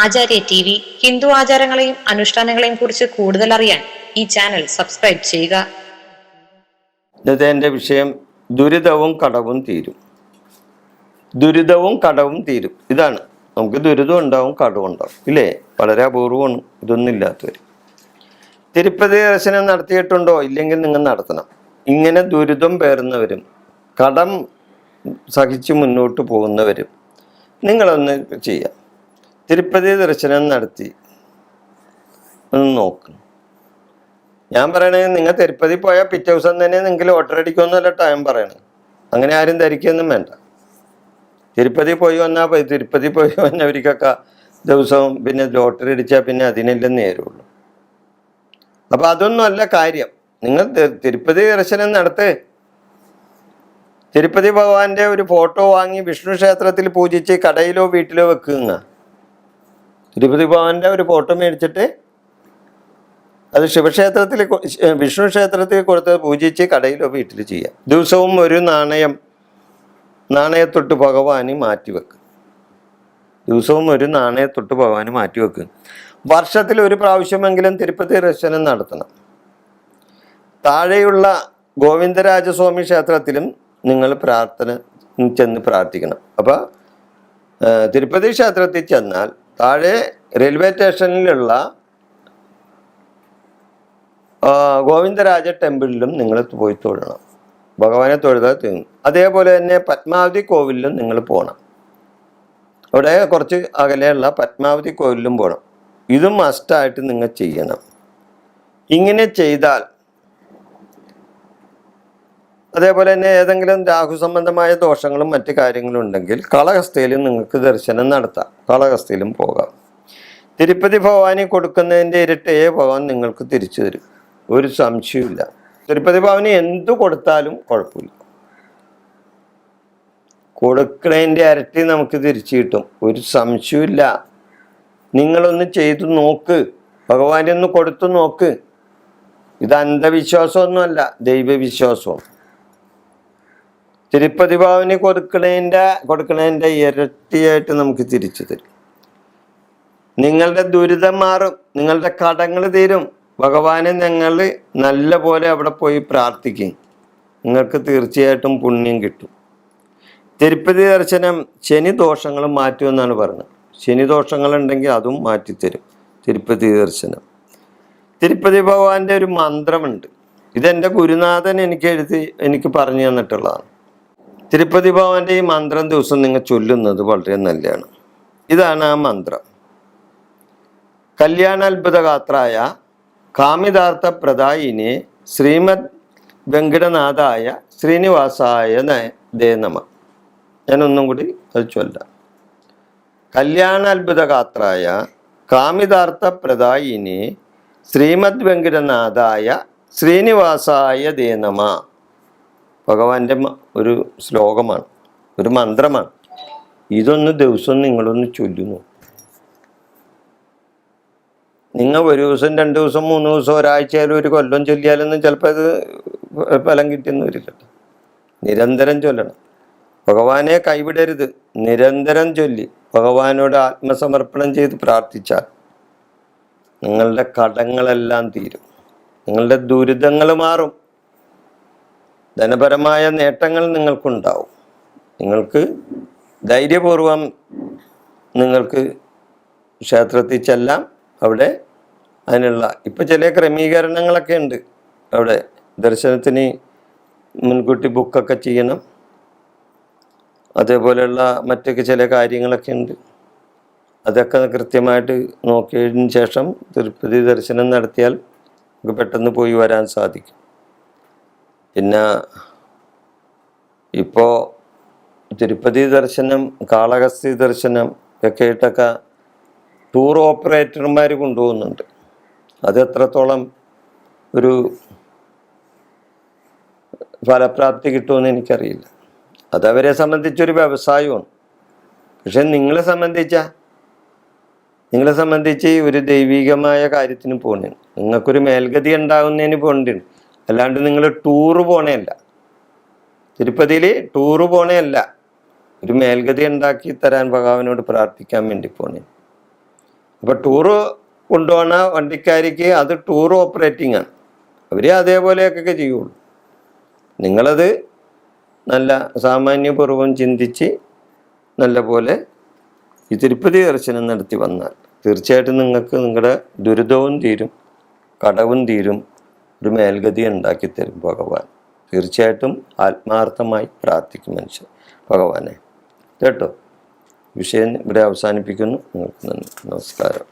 ആചാര്യ T V Hindu ആചാരങ്ങളെയും അനുഷ്ഠാനങ്ങളെയും കുറിച്ച് കൂടുതൽ അറിയാൻ ഈ ചാനൽ സബ്സ്ക്രൈബ് ചെയ്യുക. ഇന്നത്തെ എൻ്റെ വിഷയം ദുരിതവും കടവും തീരും. ദുരിതവും കടവും തീരും. ഇതാണ്, നമുക്ക് ദുരിതം ഉണ്ടാവും, കടവും ഉണ്ടാവും, ഇല്ലേ? വളരെ അപൂർവമാണ് ഇതൊന്നും ഇല്ലാത്തവർ. തിരുപ്പതി ദർശനം നടത്തിയിട്ടുണ്ടോ? ഇല്ലെങ്കിൽ നിങ്ങൾ നടത്തണം. ഇങ്ങനെ ദുരിതം പേറുന്നവരും കടം സഹിച്ച് മുന്നോട്ട് പോകുന്നവരും നിങ്ങളൊന്ന് ചെയ്യാം. തിരുപ്പതി ദർശനം നടത്തി ഒന്ന് നോക്കണം. ഞാൻ പറയണേ, നിങ്ങൾ തിരുപ്പതി പോയാൽ പിറ്റേ ദിവസം തന്നെ നിങ്ങൾക്ക് ലോട്ടറി അടിക്കുമെന്നല്ല ടൈം പറയണേ. അങ്ങനെ ആരും ധരിക്കൊന്നും വേണ്ട. തിരുപ്പതി പോയി വന്നവർക്കൊക്കെ ദിവസവും പിന്നെ ലോട്ടറി അടിച്ചാൽ പിന്നെ അതിനെല്ലാം നേരുള്ളൂ. അപ്പം അതൊന്നും അല്ല കാര്യം. നിങ്ങൾ തിരുപ്പതി ദർശനം നടത്ത്. തിരുപ്പതി ഭഗവാന്റെ ഒരു ഫോട്ടോ വാങ്ങി വിഷ്ണു ക്ഷേത്രത്തിൽ പൂജിച്ച് കടയിലോ വീട്ടിലോ വെക്കുക. തിരുപ്പതി ഭഗവാന്റെ ഒരു ഫോട്ടോ മേടിച്ചിട്ട് അത് ശിവക്ഷേത്രത്തിൽ വിഷ്ണു ക്ഷേത്രത്തിൽ കൊടുത്ത് പൂജിച്ച് കടയിലോ വീട്ടിൽ ചെയ്യാം. ദിവസവും ഒരു നാണയത്തൊട്ട് ഭഗവാന് മാറ്റിവെക്കും. ദിവസവും ഒരു നാണയത്തൊട്ട് ഭഗവാന് മാറ്റിവെക്കും. വർഷത്തിൽ ഒരു പ്രാവശ്യമെങ്കിലും തിരുപ്പതി ദർശനം നടത്തണം. താഴെയുള്ള ഗോവിന്ദരാജസ്വാമി ക്ഷേത്രത്തിലും നിങ്ങൾ ചെന്ന് പ്രാർത്ഥിക്കണം. അപ്പോൾ തിരുപ്പതി ക്ഷേത്രത്തിൽ ചെന്നാൽ താഴെ റെയിൽവേ സ്റ്റേഷനിലുള്ള ഗോവിന്ദരാജ ടെമ്പിളിലും നിങ്ങൾ പോയി തൊഴണം. ഭഗവാനെ തൊഴുതാൽ തീർന്നു. അതേപോലെ തന്നെ പത്മാവതി കോവിലിലും നിങ്ങൾ പോകണം. അവിടെ കുറച്ച് അകലെയുള്ള പത്മാവതി കോവിലിലും പോകണം. ഇതും മസ്റ്റായിട്ട് നിങ്ങൾ ചെയ്യണം. ഇങ്ങനെ ചെയ്താൽ, അതേപോലെ തന്നെ ഏതെങ്കിലും രാഹു സംബന്ധമായ ദോഷങ്ങളും മറ്റു കാര്യങ്ങളും ഉണ്ടെങ്കിൽ കാളഹസ്തിയിലും നിങ്ങൾക്ക് ദർശനം നടത്താം. കാളഹസ്തിയിലും പോകാം. തിരുപ്പതി ഭഗവാനി കൊടുക്കുന്നതിൻ്റെ ഇരട്ടയെ ഭഗവാൻ നിങ്ങൾക്ക് തിരിച്ചു തരും, ഒരു സംശയമില്ല. തിരുപ്പതി ഭഗവാനി എന്തു കൊടുത്താലും കുഴപ്പമില്ല. കൊടുക്കണതിൻ്റെ ഇരട്ടി നമുക്ക് തിരിച്ചു കിട്ടും, ഒരു സംശയമില്ല. നിങ്ങളൊന്ന് ചെയ്തു നോക്ക്, ഭഗവാനെ ഒന്ന് കൊടുത്തു നോക്ക്. ഇത് അന്ധവിശ്വാസമൊന്നുമല്ല, ദൈവവിശ്വാസവും. തിരുപ്പതി ഭഗവാന് കൊടുക്കണതിൻ്റെ ഇരട്ടിയായിട്ട് നമുക്ക് തിരിച്ചു തരും. നിങ്ങളുടെ ദുരിതം മാറും, നിങ്ങളുടെ കടങ്ങൾ തീരും. ഭഗവാനെ നിങ്ങൾ നല്ല പോലെ അവിടെ പോയി പ്രാർത്ഥിക്കും, നിങ്ങൾക്ക് തീർച്ചയായിട്ടും പുണ്യം കിട്ടും. തിരുപ്പതി ദർശനം ശനി ദോഷങ്ങൾ മാറ്റുമെന്നാണ് പറഞ്ഞത്. ശനി ദോഷങ്ങളുണ്ടെങ്കിൽ അതും മാറ്റിത്തരും തിരുപ്പതി ദർശനം. തിരുപ്പതി ഭഗവാന്റെ ഒരു മന്ത്രമുണ്ട്. ഇതെൻ്റെ ഗുരുനാഥൻ എനിക്ക് പറഞ്ഞു തന്നിട്ടുള്ളതാണ്. തിരുപ്പതി ഭഗവാന്റെ ഈ മന്ത്രം ദിവസം നിങ്ങൾ ചൊല്ലുന്നത് വളരെ നല്ലതാണ്. ഇതാണ് ആ മന്ത്രം. കല്യാണാത്ഭുതഗാത്രായ കാമിതാർത്ഥ പ്രദായിനെ ശ്രീമദ് വെങ്കടനാഥായ ശ്രീനിവാസായ ദേ നമ. ഞാനൊന്നും കൂടി അത് ചൊല്ലാം. കല്യാണാത്ഭുതഗാത്രായ കാമിതാർത്ഥ പ്രദായിനെ ശ്രീമദ് വെങ്കടനാഥായ ശ്രീനിവാസായ ദേ നമ. ഭഗവാന്റെ ഒരു ശ്ലോകമാണ്, ഒരു മന്ത്രമാണ്. ഇതൊന്ന് ദിവസം നിങ്ങളൊന്ന് ചൊല്ലുന്നു. നിങ്ങൾ ഒരു ദിവസം, 2 ദിവസം, 3 ദിവസം, ഒരാഴ്ചയായാലും ഒരു കൊല്ലം ചൊല്ലിയാലൊന്നും ചിലപ്പോൾ അത് ഫലം കിട്ടിയെന്ന് വരില്ല. നിരന്തരം ചൊല്ലണം. ഭഗവാനെ കൈവിടരുത്. നിരന്തരം ചൊല്ലി ഭഗവാനോട് ആത്മസമർപ്പണം ചെയ്ത് പ്രാർത്ഥിച്ചാൽ നിങ്ങളുടെ കടങ്ങളെല്ലാം തീരും, നിങ്ങളുടെ ദുരിതങ്ങൾ മാറും, ധനപരമായ നേട്ടങ്ങൾ നിങ്ങൾക്കുണ്ടാവും. നിങ്ങൾക്ക് ധൈര്യപൂർവം നിങ്ങൾക്ക് ക്ഷേത്രത്തിൽ ചെല്ലാം. അവിടെ അതിനുള്ള ഇപ്പം ചില ക്രമീകരണങ്ങളൊക്കെ ഉണ്ട്. അവിടെ ദർശനത്തിന് മുൻകൂട്ടി ബുക്കൊക്കെ ചെയ്യണം. അതേപോലെയുള്ള മറ്റൊക്കെ ചില കാര്യങ്ങളൊക്കെ ഉണ്ട്. അതൊക്കെ കൃത്യമായിട്ട് നോക്കിയതിന് ശേഷം തിരുപ്പതി ദർശനം നടത്തിയാൽ നമുക്ക് പെട്ടെന്ന് പോയി വരാൻ സാധിക്കും. പിന്നെ ഇപ്പോൾ തിരുപ്പതി ദർശനം, കാളഹസ്തി ദർശനം ഒക്കെ ആയിട്ടൊക്കെ ടൂർ ഓപ്പറേറ്റർമാർ കൊണ്ടുപോകുന്നുണ്ട്. അത് എത്രത്തോളം ഒരു ഫലപ്രാപ്തി കിട്ടുമെന്ന് എനിക്കറിയില്ല. അതവരെ സംബന്ധിച്ചൊരു വ്യവസായമാണ്. പക്ഷെ നിങ്ങളെ സംബന്ധിച്ച് ഒരു ദൈവികമായ കാര്യത്തിന് പോകണേണ്. നിങ്ങൾക്കൊരു മേൽഗതി ഉണ്ടാകുന്നതിന് പോകേണ്ടതാണ്. അല്ലാണ്ട് നിങ്ങൾ ടൂറ് പോണേയല്ല. തിരുപ്പതിയിൽ ടൂറ് പോണേയല്ല, ഒരു മേൽഗതി ഉണ്ടാക്കി തരാൻ ഭഗവാനോട് പ്രാർത്ഥിക്കാൻ വേണ്ടി പോണേ. അപ്പോൾ ടൂറ് കൊണ്ടുപോകുന്ന വണ്ടിക്കാരിക്ക് അത് ടൂർ ഓപ്പറേറ്റിംഗ് ആണ്. അവർ അതേപോലെയൊക്കെ ചെയ്യുള്ളൂ. നിങ്ങളത് നല്ല സാമാന്യപൂർവ്വം ചിന്തിച്ച് നല്ല പോലെ ഈ തിരുപ്പതി ദർശനം നടത്തി വന്നാൽ തീർച്ചയായിട്ടും നിങ്ങൾക്ക് നിങ്ങളുടെ ദുരിതവും തീരും, കടവും തീരും, ഒരു മേൽഗതി ഉണ്ടാക്കി തരും ഭഗവാൻ. തീർച്ചയായിട്ടും ആത്മാർത്ഥമായി പ്രാർത്ഥിക്കും മനുഷ്യൻ ഭഗവാനെ കേട്ടോ. വിഷയം ഇവിടെ അവസാനിപ്പിക്കുന്നു. നിങ്ങൾക്ക് നന്ദി, നമസ്കാരം.